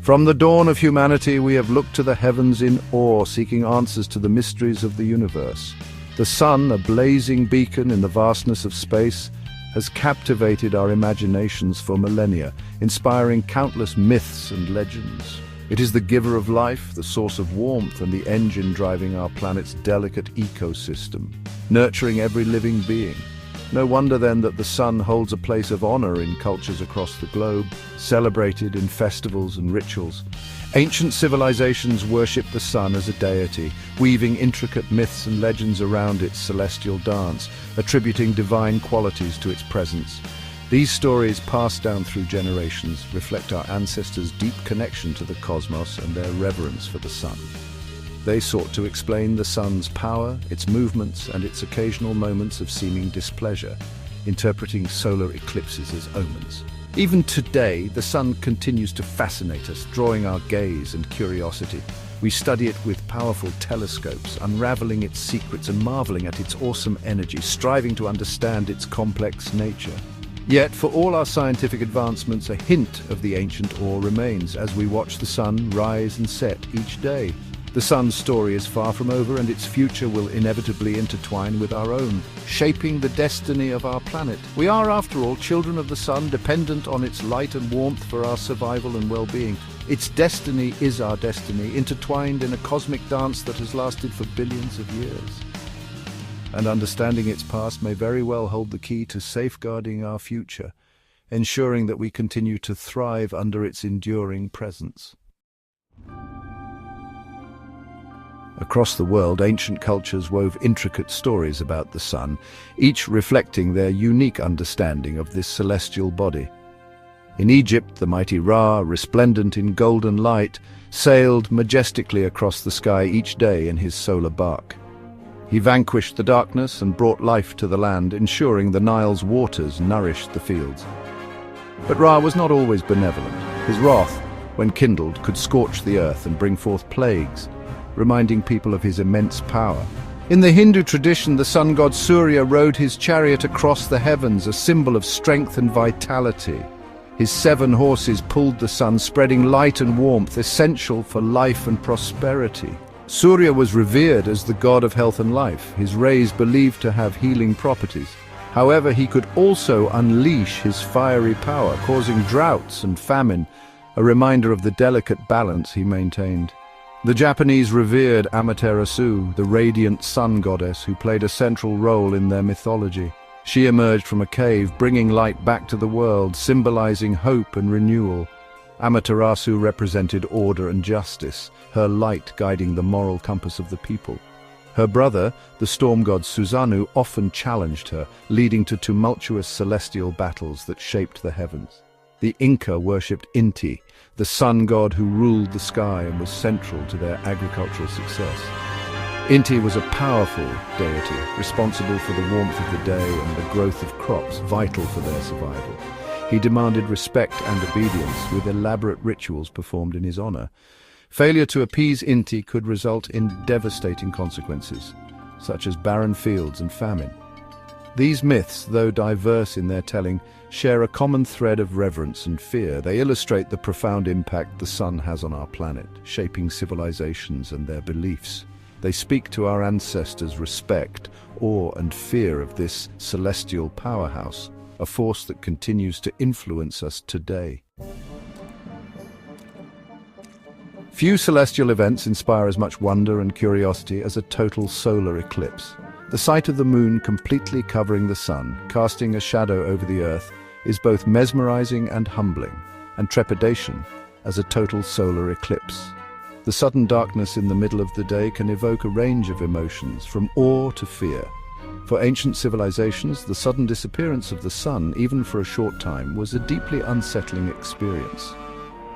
From the dawn of humanity, we have looked to the heavens in awe, seeking answers to the mysteries of the universe. The sun, a blazing beacon in the vastness of space, has captivated our imaginations for millennia, inspiring countless myths and legends. It is the giver of life, the source of warmth, and the engine driving our planet's delicate ecosystem, nurturing every living being. No wonder then that the sun holds a place of honor in cultures across the globe, celebrated in festivals and rituals. Ancient civilizations worshipped the sun as a deity, weaving intricate myths and legends around its celestial dance, attributing divine qualities to its presence. These stories, passed down through generations, reflect our ancestors' deep connection to the cosmos and their reverence for the sun. They sought to explain the sun's power, its movements, and its occasional moments of seeming displeasure, interpreting solar eclipses as omens. Even today, the sun continues to fascinate us, drawing our gaze and curiosity. We study it with powerful telescopes, unraveling its secrets and marveling at its awesome energy, striving to understand its complex nature. Yet, for all our scientific advancements, a hint of the ancient awe remains as we watch the sun rise and set each day. The sun's story is far from over, and its future will inevitably intertwine with our own, shaping the destiny of our planet. We are, after all, children of the sun, dependent on its light and warmth for our survival and well-being. Its destiny is our destiny, intertwined in a cosmic dance that has lasted for billions of years. And understanding its past may very well hold the key to safeguarding our future, ensuring that we continue to thrive under its enduring presence. Across the world, ancient cultures wove intricate stories about the sun, each reflecting their unique understanding of this celestial body. In Egypt, the mighty Ra, resplendent in golden light, sailed majestically across the sky each day in his solar bark. He vanquished the darkness and brought life to the land, ensuring the Nile's waters nourished the fields. But Ra was not always benevolent. His wrath, when kindled, could scorch the earth and bring forth plagues, reminding people of his immense power. In the Hindu tradition, the sun god Surya rode his chariot across the heavens, a symbol of strength and vitality. His 7 horses pulled the sun, spreading light and warmth, essential for life and prosperity. Surya was revered as the god of health and life, his rays believed to have healing properties. However, he could also unleash his fiery power, causing droughts and famine, a reminder of the delicate balance he maintained. The Japanese revered Amaterasu, the radiant sun goddess who played a central role in their mythology. She emerged from a cave, bringing light back to the world, symbolizing hope and renewal. Amaterasu represented order and justice, her light guiding the moral compass of the people. Her brother, the storm god Susanoo, often challenged her, leading to tumultuous celestial battles that shaped the heavens. The Inca worshipped Inti, the sun god who ruled the sky and was central to their agricultural success. Inti was a powerful deity, responsible for the warmth of the day and the growth of crops, vital for their survival. He demanded respect and obedience, with elaborate rituals performed in his honor. Failure to appease Inti could result in devastating consequences, such as barren fields and famine. These myths, though diverse in their telling, share a common thread of reverence and fear. They illustrate the profound impact the sun has on our planet, shaping civilizations and their beliefs. They speak to our ancestors' respect, awe, and fear of this celestial powerhouse, a force that continues to influence us today. Few celestial events inspire as much wonder and curiosity as a total solar eclipse. The sight of the moon completely covering the sun, casting a shadow over the earth, is both mesmerizing and humbling, and trepidation as a total solar eclipse. The sudden darkness in the middle of the day can evoke a range of emotions, from awe to fear. For ancient civilizations, the sudden disappearance of the sun, even for a short time, was a deeply unsettling experience.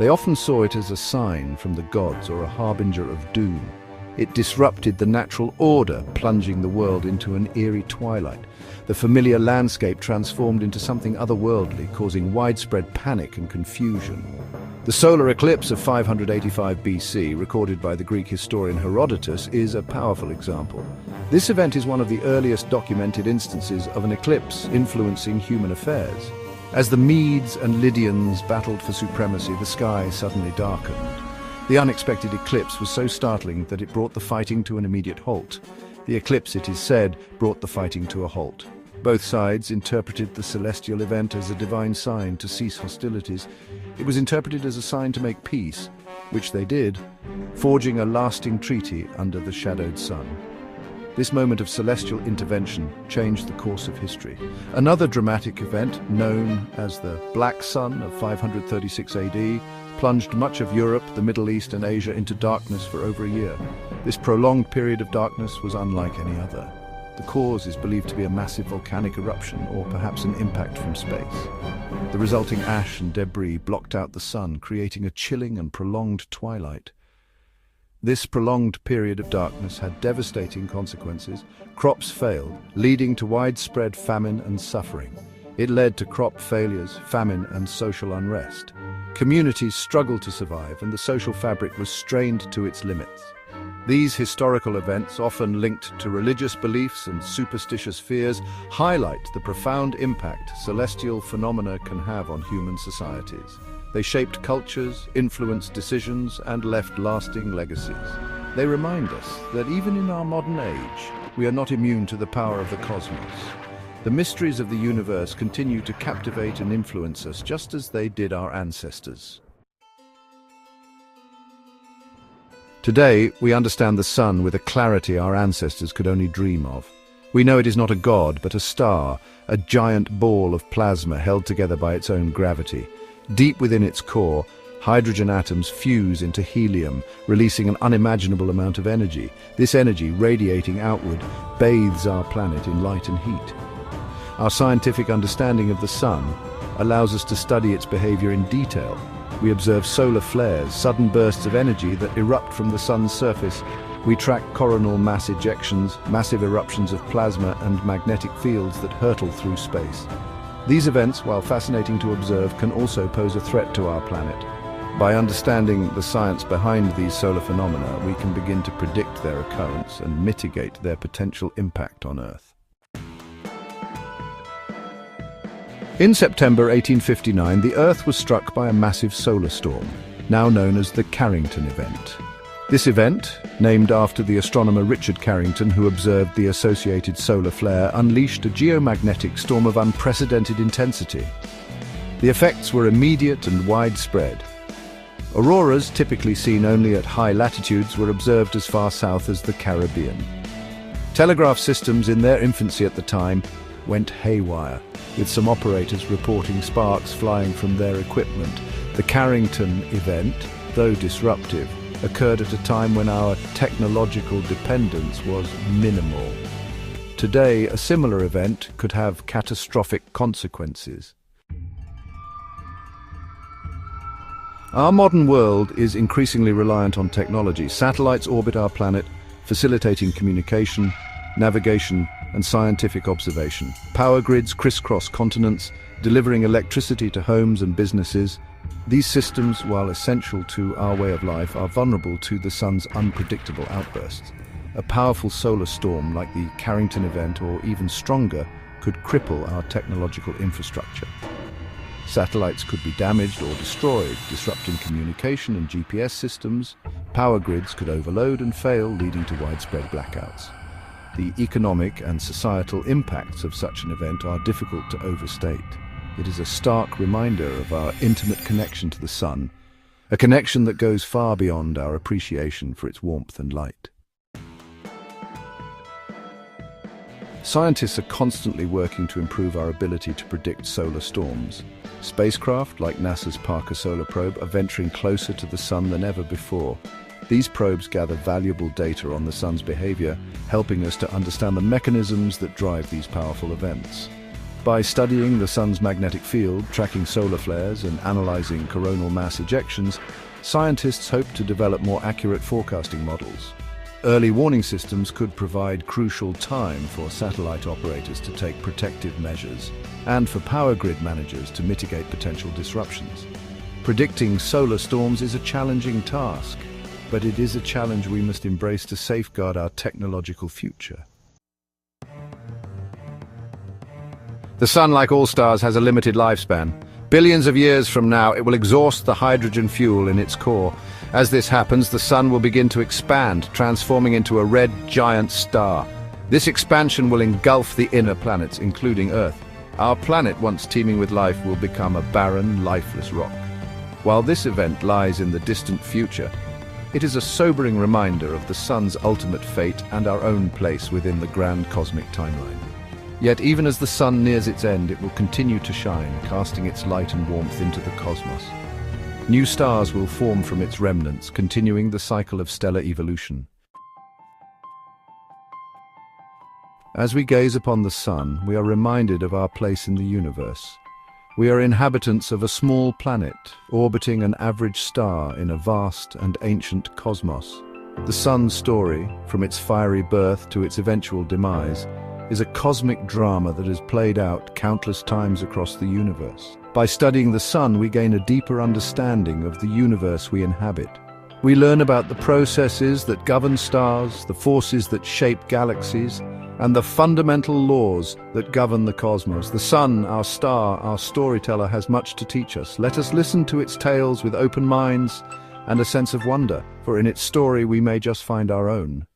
They often saw it as a sign from the gods or a harbinger of doom. It disrupted the natural order, plunging the world into an eerie twilight. The familiar landscape transformed into something otherworldly, causing widespread panic and confusion. The solar eclipse of 585 BC, recorded by the Greek historian Herodotus, is a powerful example. This event is one of the earliest documented instances of an eclipse influencing human affairs. As the Medes and Lydians battled for supremacy, the sky suddenly darkened. The unexpected eclipse was so startling that it brought the fighting to an immediate halt. The eclipse, it is said, brought the fighting to a halt. Both sides interpreted the celestial event as a divine sign to cease hostilities. It was interpreted as a sign to make peace, which they did, forging a lasting treaty under the shadowed sun. This moment of celestial intervention changed the course of history. Another dramatic event, known as the Black Sun of 536 AD, plunged much of Europe, the Middle East and Asia into darkness for over a year. This prolonged period of darkness was unlike any other. The cause is believed to be a massive volcanic eruption or perhaps an impact from space. The resulting ash and debris blocked out the sun, creating a chilling and prolonged twilight. This prolonged period of darkness had devastating consequences. Crops failed, leading to widespread famine and suffering. It led to crop failures, famine and social unrest. Communities struggled to survive and the social fabric was strained to its limits. These historical events, often linked to religious beliefs and superstitious fears, highlight the profound impact celestial phenomena can have on human societies. They shaped cultures, influenced decisions, and left lasting legacies. They remind us that even in our modern age, we are not immune to the power of the cosmos. The mysteries of the universe continue to captivate and influence us just as they did our ancestors. Today, we understand the sun with a clarity our ancestors could only dream of. We know it is not a god, but a star, a giant ball of plasma held together by its own gravity. Deep within its core, hydrogen atoms fuse into helium, releasing an unimaginable amount of energy. This energy, radiating outward, bathes our planet in light and heat. Our scientific understanding of the sun allows us to study its behavior in detail. We observe solar flares, sudden bursts of energy that erupt from the sun's surface. We track coronal mass ejections, massive eruptions of plasma, and magnetic fields that hurtle through space. These events, while fascinating to observe, can also pose a threat to our planet. By understanding the science behind these solar phenomena, we can begin to predict their occurrence and mitigate their potential impact on Earth. In September 1859, the Earth was struck by a massive solar storm, now known as the Carrington Event. This event, named after the astronomer Richard Carrington, who observed the associated solar flare, unleashed a geomagnetic storm of unprecedented intensity. The effects were immediate and widespread. Auroras, typically seen only at high latitudes, were observed as far south as the Caribbean. Telegraph systems in their infancy at the time went haywire, with some operators reporting sparks flying from their equipment. The Carrington Event, though disruptive, occurred at a time when our technological dependence was minimal. Today, a similar event could have catastrophic consequences. Our modern world is increasingly reliant on technology. Satellites orbit our planet, facilitating communication, navigation, and scientific observation. Power grids crisscross continents, delivering electricity to homes and businesses. These systems, while essential to our way of life, are vulnerable to the sun's unpredictable outbursts. A powerful solar storm like the Carrington Event, or even stronger, could cripple our technological infrastructure. Satellites could be damaged or destroyed, disrupting communication and GPS systems. Power grids could overload and fail, leading to widespread blackouts. The economic and societal impacts of such an event are difficult to overstate. It is a stark reminder of our intimate connection to the sun, a connection that goes far beyond our appreciation for its warmth and light. Scientists are constantly working to improve our ability to predict solar storms. Spacecraft like NASA's Parker Solar Probe are venturing closer to the sun than ever before. These probes gather valuable data on the sun's behavior, helping us to understand the mechanisms that drive these powerful events. By studying the sun's magnetic field, tracking solar flares, and analyzing coronal mass ejections, scientists hope to develop more accurate forecasting models. Early warning systems could provide crucial time for satellite operators to take protective measures, and for power grid managers to mitigate potential disruptions. Predicting solar storms is a challenging task, but it is a challenge we must embrace to safeguard our technological future. The sun, like all stars, has a limited lifespan. Billions of years from now, it will exhaust the hydrogen fuel in its core. As this happens, the sun will begin to expand, transforming into a red giant star. This expansion will engulf the inner planets, including Earth. Our planet, once teeming with life, will become a barren, lifeless rock. While this event lies in the distant future, it is a sobering reminder of the sun's ultimate fate and our own place within the grand cosmic timeline. Yet even as the sun nears its end, it will continue to shine, casting its light and warmth into the cosmos. New stars will form from its remnants, continuing the cycle of stellar evolution. As we gaze upon the sun, we are reminded of our place in the universe. We are inhabitants of a small planet, orbiting an average star in a vast and ancient cosmos. The sun's story, from its fiery birth to its eventual demise, is a cosmic drama that has played out countless times across the universe. By studying the sun, we gain a deeper understanding of the universe we inhabit. We learn about the processes that govern stars, the forces that shape galaxies, and the fundamental laws that govern the cosmos. The sun, our star, our storyteller, has much to teach us. Let us listen to its tales with open minds and a sense of wonder, for in its story we may just find our own.